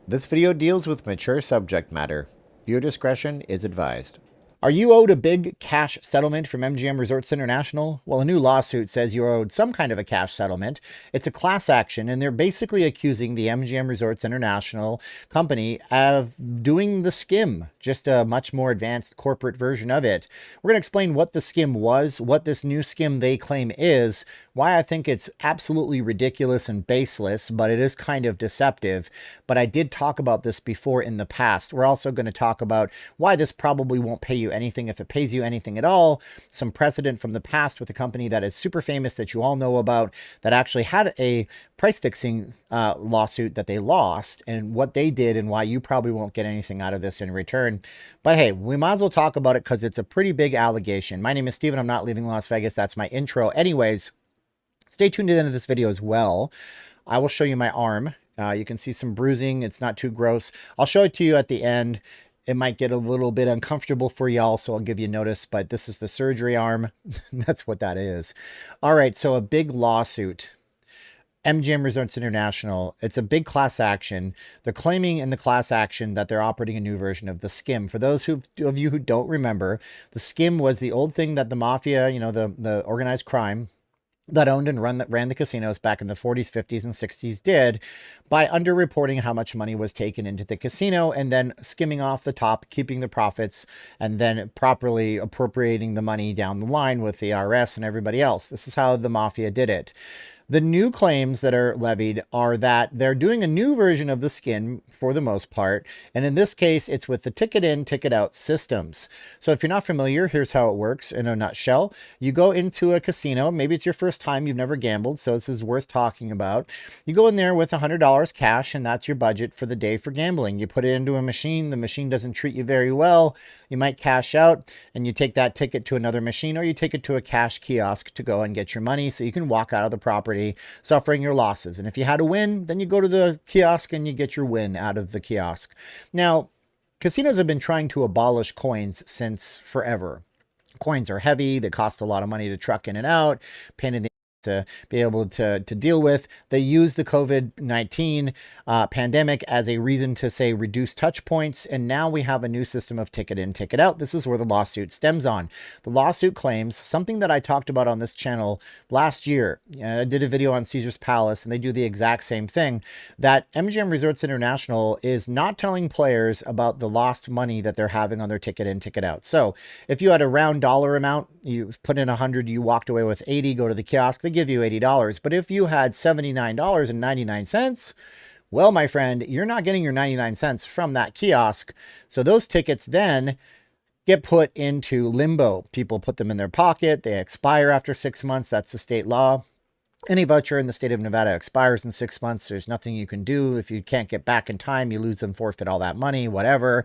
This video deals with mature subject matter. Viewer discretion is advised. Are you owed a big cash settlement from MGM Resorts International? Well, a new lawsuit says you're owed some kind of a cash settlement. It's a class action, and they're basically accusing the MGM Resorts International company of doing the skim, just a much more advanced corporate version of it. We're going to explain what the skim was, what this new skim they claim is, why I think it's absolutely ridiculous and baseless, but it is kind of deceptive. But I did talk about this before in the past. We're also going to talk about why this probably won't pay you anything, if it pays you anything at all, some precedent from the past with a company that is super famous that you all know about that actually had a price fixing lawsuit that they lost, and what they did and why you probably won't get anything out of this in return. But hey, we might as well talk about it because it's a pretty big allegation. My name is Steven. I'm not leaving Las Vegas. That's my intro. Anyways, stay tuned to the end of this video as well. I will show you my arm. You can see some bruising. It's not too gross. I'll show it to you at the end. It might get a little bit uncomfortable for y'all, so I'll give you notice, but this is the surgery arm. That's what that is. All right, so a big lawsuit. MGM Resorts International, it's a big class action. They're claiming in the class action that they're operating a new version of the skim. For those of you who don't remember, the skim was the old thing that the mafia, the organized crime that owned and ran the casinos back in the 40s, 50s, and 60s did by underreporting how much money was taken into the casino and then skimming off the top, keeping the profits, and then properly appropriating the money down the line with the IRS and everybody else. This is how the mafia did it. The new claims that are levied are that they're doing a new version of the skim for the most part. And in this case, it's with the ticket in, ticket out systems. So if you're not familiar, here's how it works in a nutshell. You go into a casino. Maybe it's your first time. You've never gambled, so this is worth talking about. You go in there with $100 cash, and that's your budget for the day for gambling. You put it into a machine. The machine doesn't treat you very well. You might cash out, and you take that ticket to another machine, or you take it to a cash kiosk to go and get your money so you can walk out of the property suffering your losses. And if you had a win, then you go to the kiosk and you get your win out of the kiosk. Now, casinos have been trying to abolish coins since forever. Coins are heavy. They cost a lot of money to truck in and out, pain in the to be able to deal with. They use the COVID-19 pandemic as a reason to say reduce touch points. And now we have a new system of ticket in, ticket out. This is where the lawsuit stems on. The lawsuit claims something that I talked about on this channel last year. I did a video on Caesar's Palace, and they do the exact same thing, that MGM Resorts International is not telling players about the lost money that they're having on their ticket in, ticket out. So if you had a round dollar amount, you put in 100, you walked away with 80, go to the kiosk, they give you $80. But if you had $79.99, well, my friend, you're not getting your 99 cents from that kiosk. So those tickets then get put into limbo. People put them in their pocket. They expire after 6 months. That's the state law. Any voucher in the state of Nevada expires in 6 months. There's nothing you can do. If you can't get back in time, you lose and forfeit all that money, whatever.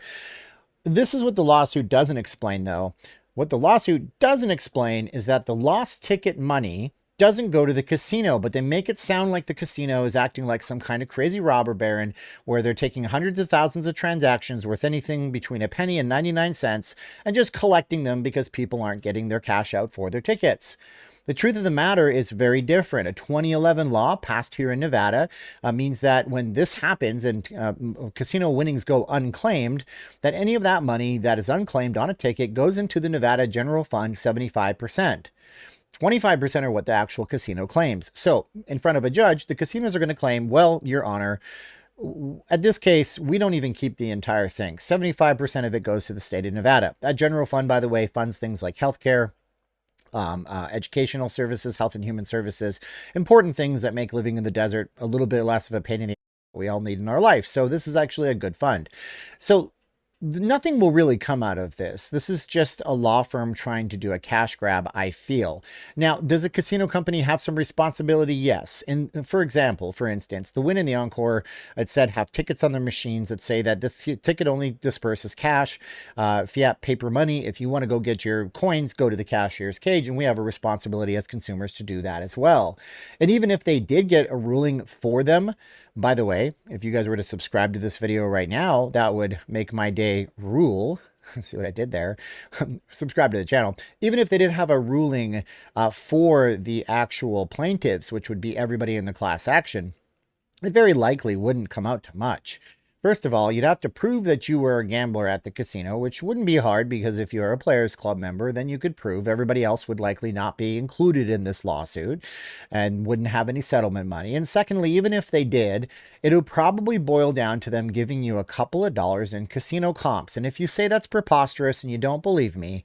This is what the lawsuit doesn't explain, though. What the lawsuit doesn't explain is that the lost ticket money doesn't go to the casino, but they make it sound like the casino is acting like some kind of crazy robber baron where they're taking hundreds of thousands of transactions worth anything between a penny and 99 cents and just collecting them because people aren't getting their cash out for their tickets. The truth of the matter is very different. A 2011 law passed here in Nevada means that when this happens and casino winnings go unclaimed, that any of that money that is unclaimed on a ticket goes into the Nevada General Fund 75%. 25% are what the actual casino claims. So in front of a judge, the casinos are going to claim, well, Your Honor, at this case, we don't even keep the entire thing. 75% of it goes to the state of Nevada. That general fund, by the way, funds things like healthcare, educational services, health and human services, important things that make living in the desert a little bit less of a pain in the ass we all need in our life. So this is actually a good fund. So nothing will really come out of this. This is just a law firm trying to do a cash grab, I feel. Now, does a casino company have some responsibility? Yes. And for instance, the Wynn and the Encore, it said have tickets on their machines that say that this ticket only disperses cash, fiat paper money. If you want to go get your coins, go to the cashier's cage. And we have a responsibility as consumers to do that as well. And even if they did get a ruling for them, by the way, if you guys were to subscribe to this video right now, that would make my day rule. See what I did there? Subscribe to the channel. Even if they did have a ruling for the actual plaintiffs, which would be everybody in the class action, it very likely wouldn't come out to much. First of all, you'd have to prove that you were a gambler at the casino, which wouldn't be hard because if you're a Players Club member, then you could prove. Everybody else would likely not be included in this lawsuit and wouldn't have any settlement money. And secondly, even if they did, it would probably boil down to them giving you a couple of dollars in casino comps. And if you say that's preposterous and you don't believe me,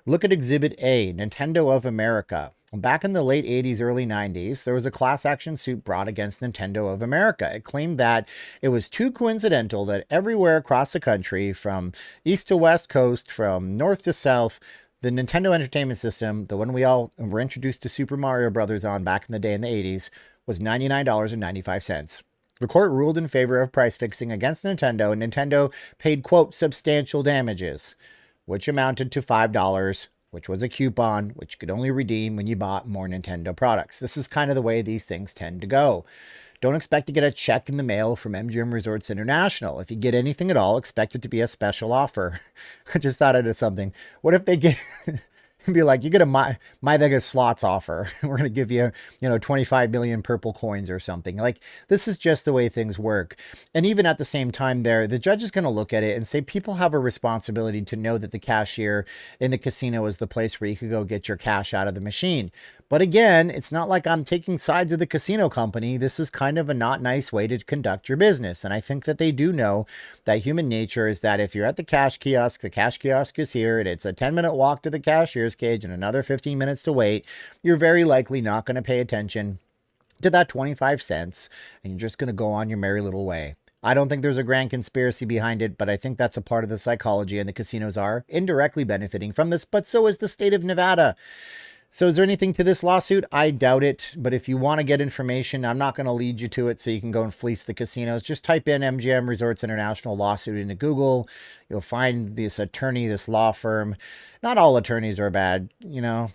look at Exhibit A, Nintendo of America. Back in the late 80s, early 90s, there was a class action suit brought against Nintendo of America. It claimed that it was too coincidental that everywhere across the country, from east to west coast, from north to south, the Nintendo Entertainment System, the one we all were introduced to Super Mario Brothers on back in the day in the 80s, was $99.95. The court ruled in favor of price fixing against Nintendo, and Nintendo paid, quote, substantial damages, which amounted to $5, which was a coupon, which you could only redeem when you bought more Nintendo products. This is kind of the way these things tend to go. Don't expect to get a check in the mail from MGM Resorts International. If you get anything at all, expect it to be a special offer. I just thought of something. What if they get... be like, you get a My Vegas slots offer. We're going to give you, 25 million purple coins or something. Like, this is just the way things work. And even at the same time there, the judge is going to look at it and say people have a responsibility to know that the cashier in the casino is the place where you could go get your cash out of the machine. But again, it's not like I'm taking sides of the casino company. This is kind of a not nice way to conduct your business. And I think that they do know that human nature is that if you're at the cash kiosk is here, and it's a 10-minute walk to the cashier's cage and another 15 minutes to wait, you're very likely not going to pay attention to that 25 cents, and you're just going to go on your merry little way. I don't think there's a grand conspiracy behind it, but I think that's a part of the psychology, and the casinos are indirectly benefiting from this, but so is the state of Nevada. So is there anything to this lawsuit? I doubt it. But if you want to get information, I'm not going to lead you to it so you can go and fleece the casinos. Just type in MGM Resorts International lawsuit into Google. You'll find this attorney, this law firm. Not all attorneys are bad,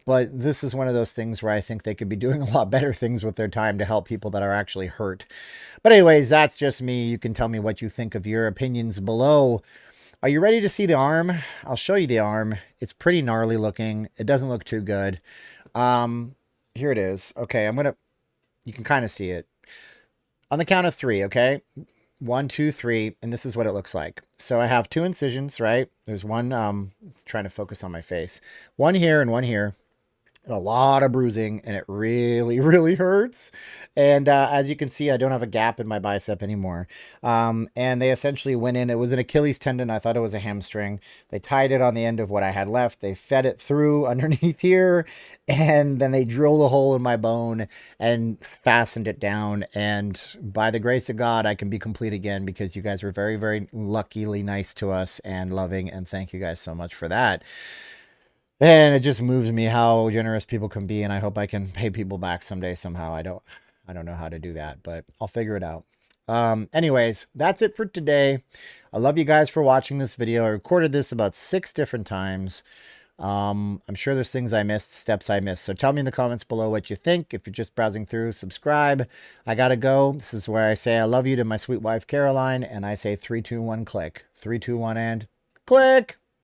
but this is one of those things where I think they could be doing a lot better things with their time to help people that are actually hurt. But anyways, that's just me. You can tell me what you think of your opinions below. Are you ready to see the arm? I'll show you the arm. It's pretty gnarly looking. It doesn't look too good. Here it is. Okay, you can kind of see it. On the count of 3, okay? 1, 2, 3, and this is what it looks like. So I have 2 incisions, right? There's one, it's trying to focus on my face. One here and one here. A lot of bruising, and it really, really hurts. And as you can see, I don't have a gap in my bicep anymore. And they essentially went in. It was an Achilles tendon. I thought it was a hamstring. They tied it on the end of what I had left. They fed it through underneath here, and then they drilled a hole in my bone and fastened it down. And by the grace of God, I can be complete again because you guys were very, very luckily nice to us and loving, and thank you guys so much for that. And it just moves me how generous people can be, and I hope I can pay people back someday somehow. I don't know how to do that, but I'll figure it out. Anyways, that's it for today. I love you guys for watching this video. I recorded this about 6 different times. I'm sure there's things I missed, steps I missed. So tell me in the comments below what you think. If you're just browsing through, subscribe. I gotta go. This is where I say I love you to my sweet wife, Caroline, and I say 3, 2, 1, click. 3, 2, 1, and click.